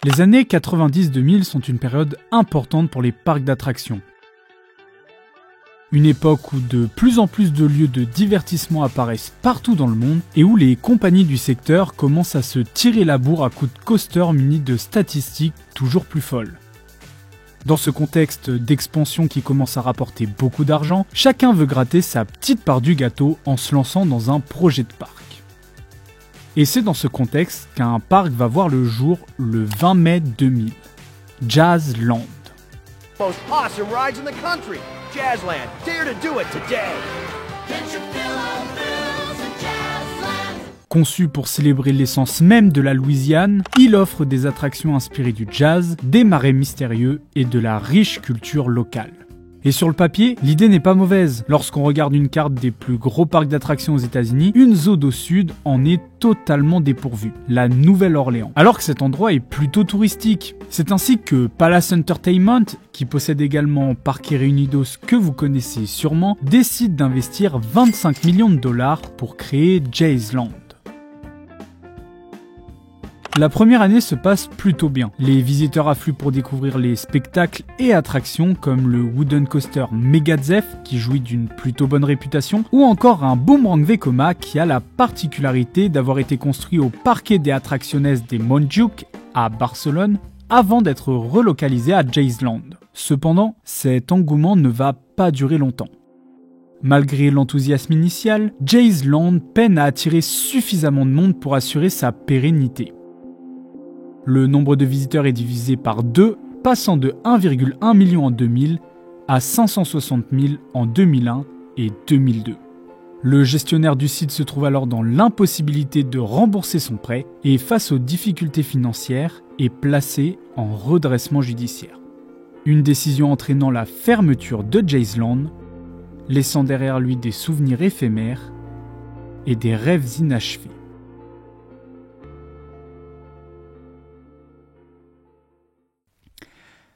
Les années 90-2000 sont une période importante pour les parcs d'attractions. Une époque où de plus en plus de lieux de divertissement apparaissent partout dans le monde et où les compagnies du secteur commencent à se tirer la bourre à coups de coasters munis de statistiques toujours plus folles. Dans ce contexte d'expansion qui commence à rapporter beaucoup d'argent, chacun veut gratter sa petite part du gâteau en se lançant dans un projet de parc. Et c'est dans ce contexte qu'un parc va voir le jour le 20 mai 2000, Jazzland. Most awesome rides in the country. Jazzland, dare to do it today. Conçu pour célébrer l'essence même de la Louisiane, il offre des attractions inspirées du jazz, des marais mystérieux et de la riche culture locale. Et sur le papier, l'idée n'est pas mauvaise. Lorsqu'on regarde une carte des plus gros parcs d'attractions aux États-Unis, une zone au sud en est totalement dépourvue, la Nouvelle-Orléans. Alors que cet endroit est plutôt touristique. C'est ainsi que Palace Entertainment, qui possède également Parques et Reunidos que vous connaissez sûrement, décide d'investir 25 millions de dollars pour créer Jazzland. La première année se passe plutôt bien. Les visiteurs affluent pour découvrir les spectacles et attractions comme le wooden coaster Megazef qui jouit d'une plutôt bonne réputation ou encore un Boomerang Vekoma qui a la particularité d'avoir été construit au Parque de Atracciones de Montjuïc à Barcelone avant d'être relocalisé à Jazzland. Cependant, cet engouement ne va pas durer longtemps. Malgré l'enthousiasme initial, Jazzland peine à attirer suffisamment de monde pour assurer sa pérennité. Le nombre de visiteurs est divisé par 2, passant de 1,1 million en 2000 à 560 000 en 2001 et 2002. Le gestionnaire du site se trouve alors dans l'impossibilité de rembourser son prêt et face aux difficultés financières est placé en redressement judiciaire. Une décision entraînant la fermeture de Jazzland, laissant derrière lui des souvenirs éphémères et des rêves inachevés.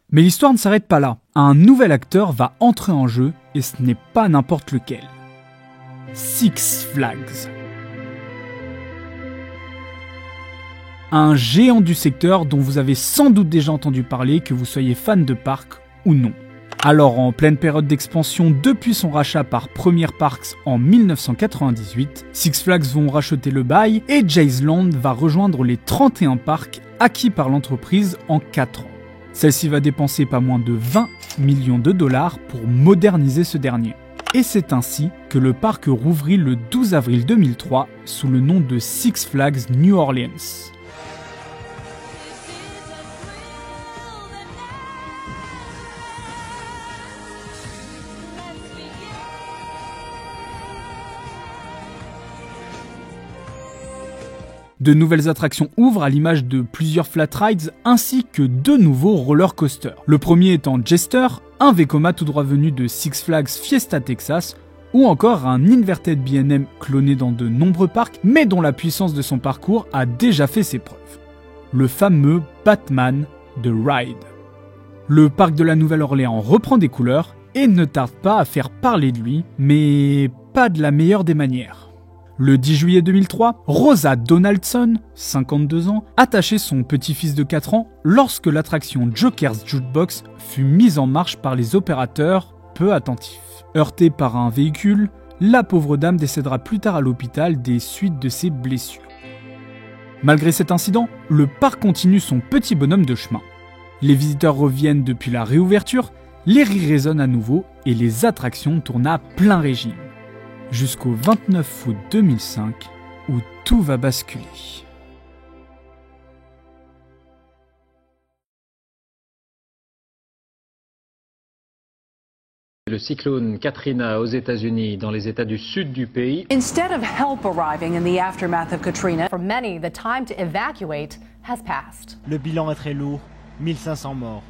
Mais l'histoire ne s'arrête pas là. Un nouvel acteur va entrer en jeu et ce n'est pas n'importe lequel. Six Flags. Un géant du secteur dont vous avez sans doute déjà entendu parler, que vous soyez fan de parc ou non. Alors en pleine période d'expansion depuis son rachat par Premier Parks en 1998, Six Flags vont racheter le bail et Jazzland va rejoindre les 31 parcs acquis par l'entreprise en 4 ans. Celle-ci va dépenser pas moins de 20 millions de dollars pour moderniser ce dernier. Et c'est ainsi que le parc rouvrit le 12 avril 2003 sous le nom de Six Flags New Orleans. De nouvelles attractions ouvrent à l'image de plusieurs flat rides ainsi que 2 nouveaux roller coasters. Le premier étant Jester, un Vekoma tout droit venu de Six Flags Fiesta Texas, ou encore un Inverted B&M cloné dans de nombreux parcs mais dont la puissance de son parcours a déjà fait ses preuves. Le fameux Batman de Ride. Le parc de la Nouvelle-Orléans reprend des couleurs et ne tarde pas à faire parler de lui, mais pas de la meilleure des manières. Le 10 juillet 2003, Rosa Donaldson, 52 ans, attachait son petit-fils de 4 ans lorsque l'attraction Joker's Jukebox fut mise en marche par les opérateurs peu attentifs. Heurtée par un véhicule, la pauvre dame décédera plus tard à l'hôpital des suites de ses blessures. Malgré cet incident, le parc continue son petit bonhomme de chemin. Les visiteurs reviennent depuis la réouverture, les rires résonnent à nouveau et les attractions tournent à plein régime. Jusqu'au 29 août 2005, où tout va basculer. Le cyclone Katrina aux États-Unis, dans les États du sud du pays. Instead of help arriving in the aftermath of Katrina, for many, the time to evacuate has passed. Le bilan est très lourd, 1500 morts.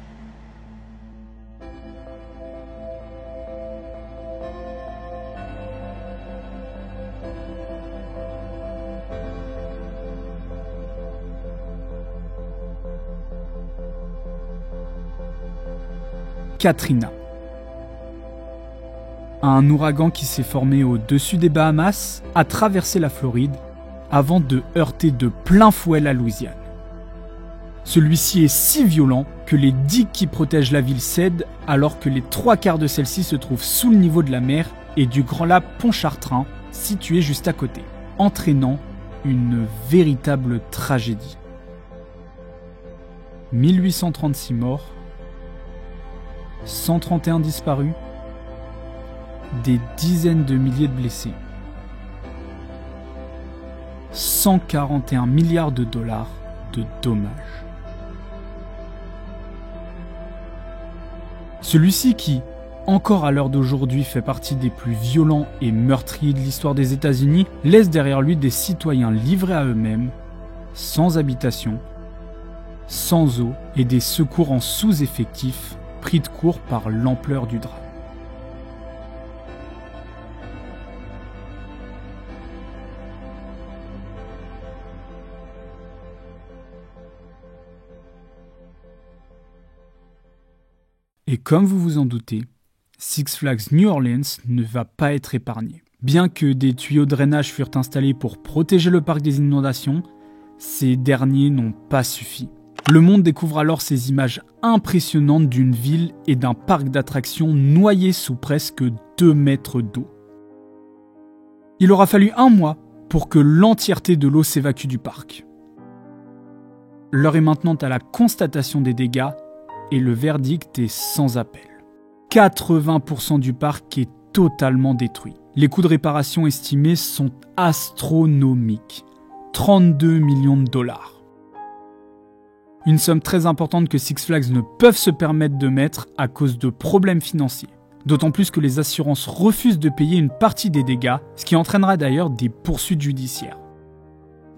Katrina. Un ouragan qui s'est formé au-dessus des Bahamas a traversé la Floride avant de heurter de plein fouet la Louisiane. Celui-ci est si violent que les digues qui protègent la ville cèdent alors que les 3/4 de celle-ci se trouvent sous le niveau de la mer et du grand lac Pontchartrain, situé juste à côté, entraînant une véritable tragédie. 1836 morts, 131 disparus, des dizaines de milliers de blessés, 141 milliards de dollars de dommages. Celui-ci qui, encore à l'heure d'aujourd'hui, fait partie des plus violents et meurtriers de l'histoire des États-Unis, laisse derrière lui des citoyens livrés à eux-mêmes, sans habitation, sans eau et des secours en sous-effectif, pris de court par l'ampleur du drame. Et comme vous vous en doutez, Six Flags New Orleans ne va pas être épargné. Bien que des tuyaux de drainage furent installés pour protéger le parc des inondations, ces derniers n'ont pas suffi. Le monde découvre alors ces images impressionnantes d'une ville et d'un parc d'attractions noyé sous presque 2 mètres d'eau. Il aura fallu 1 mois pour que l'entièreté de l'eau s'évacue du parc. L'heure est maintenant à la constatation des dégâts et le verdict est sans appel. 80% du parc est totalement détruit. Les coûts de réparation estimés sont astronomiques. 32 millions de dollars. Une somme très importante que Six Flags ne peuvent se permettre de mettre à cause de problèmes financiers. D'autant plus que les assurances refusent de payer une partie des dégâts, ce qui entraînera d'ailleurs des poursuites judiciaires.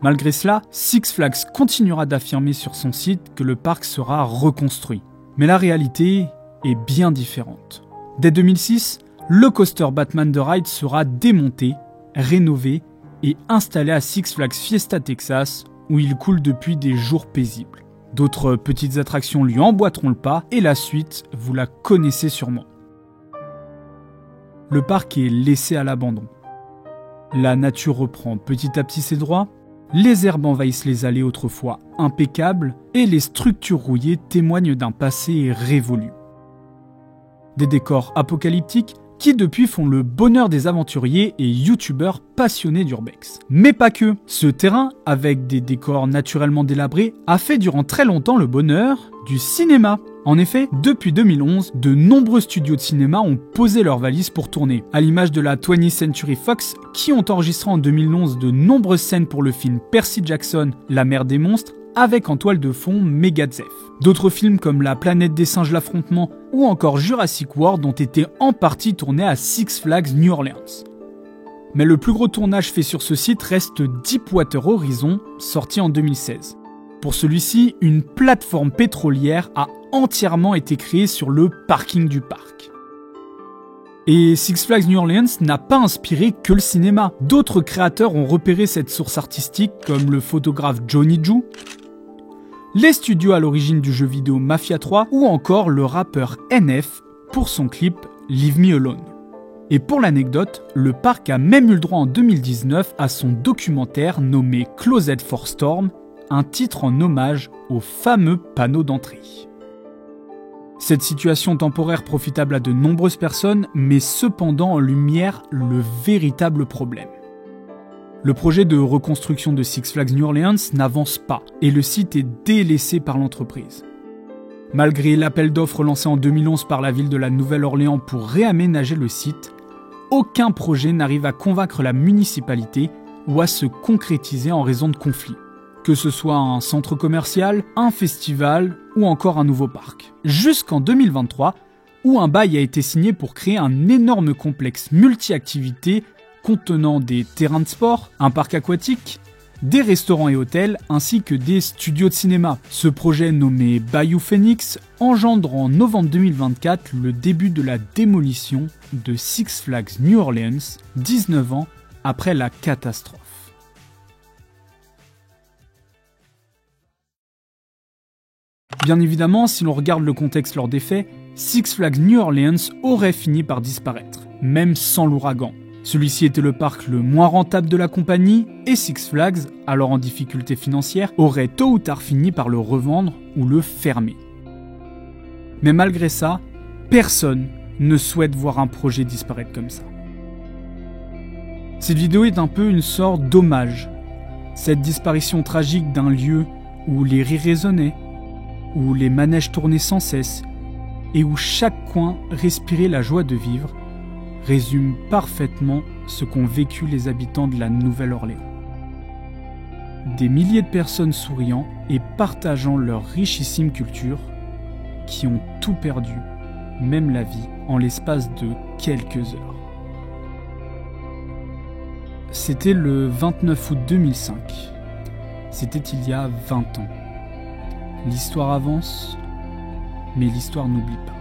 Malgré cela, Six Flags continuera d'affirmer sur son site que le parc sera reconstruit. Mais la réalité est bien différente. Dès 2006, le coaster Batman The Ride sera démonté, rénové et installé à Six Flags Fiesta Texas, où il coule depuis des jours paisibles. D'autres petites attractions lui emboîteront le pas et la suite, vous la connaissez sûrement. Le parc est laissé à l'abandon. La nature reprend petit à petit ses droits, les herbes envahissent les allées autrefois impeccables et les structures rouillées témoignent d'un passé révolu. Des décors apocalyptiques qui depuis font le bonheur des aventuriers et youtubeurs passionnés d'urbex. Mais pas que. Ce terrain, avec des décors naturellement délabrés, a fait durant très longtemps le bonheur du cinéma. En effet, depuis 2011, de nombreux studios de cinéma ont posé leurs valises pour tourner, à l'image de la 20th Century Fox, qui ont enregistré en 2011 de nombreuses scènes pour le film Percy Jackson, La mer des monstres, avec en toile de fond Megadeth. D'autres films comme La planète des singes, l'affrontement ou encore Jurassic World ont été en partie tournés à Six Flags New Orleans. Mais le plus gros tournage fait sur ce site reste Deepwater Horizon, sorti en 2016. Pour celui-ci, une plateforme pétrolière a entièrement été créée sur le parking du parc. Et Six Flags New Orleans n'a pas inspiré que le cinéma. D'autres créateurs ont repéré cette source artistique comme le photographe Johnny Ju, les studios à l'origine du jeu vidéo Mafia 3 ou encore le rappeur NF pour son clip Leave Me Alone. Et pour l'anecdote, le parc a même eu le droit en 2019 à son documentaire nommé Closet for Storm, un titre en hommage au fameux panneau d'entrée. Cette situation temporaire profitable à de nombreuses personnes met cependant en lumière le véritable problème. Le projet de reconstruction de Six Flags New Orleans n'avance pas et le site est délaissé par l'entreprise. Malgré l'appel d'offres lancé en 2011 par la ville de la Nouvelle-Orléans pour réaménager le site, aucun projet n'arrive à convaincre la municipalité ou à se concrétiser en raison de conflits. Que ce soit un centre commercial, un festival ou encore un nouveau parc. Jusqu'en 2023, où un bail a été signé pour créer un énorme complexe multi-activités contenant des terrains de sport, un parc aquatique, des restaurants et hôtels, ainsi que des studios de cinéma. Ce projet nommé Bayou Phoenix engendre en novembre 2024 le début de la démolition de Six Flags New Orleans, 19 ans après la catastrophe. Bien évidemment, si l'on regarde le contexte lors des faits, Six Flags New Orleans aurait fini par disparaître, même sans l'ouragan. Celui-ci était le parc le moins rentable de la compagnie et Six Flags, alors en difficulté financière, aurait tôt ou tard fini par le revendre ou le fermer. Mais malgré ça, personne ne souhaite voir un projet disparaître comme ça. Cette vidéo est un peu une sorte d'hommage. Cette disparition tragique d'un lieu où les rires résonnaient, où les manèges tournaient sans cesse et où chaque coin respirait la joie de vivre, résume parfaitement ce qu'ont vécu les habitants de la Nouvelle-Orléans. Des milliers de personnes souriant et partageant leur richissime culture, qui ont tout perdu, même la vie, en l'espace de quelques heures. C'était le 29 août 2005. C'était il y a 20 ans. L'histoire avance, mais l'histoire n'oublie pas.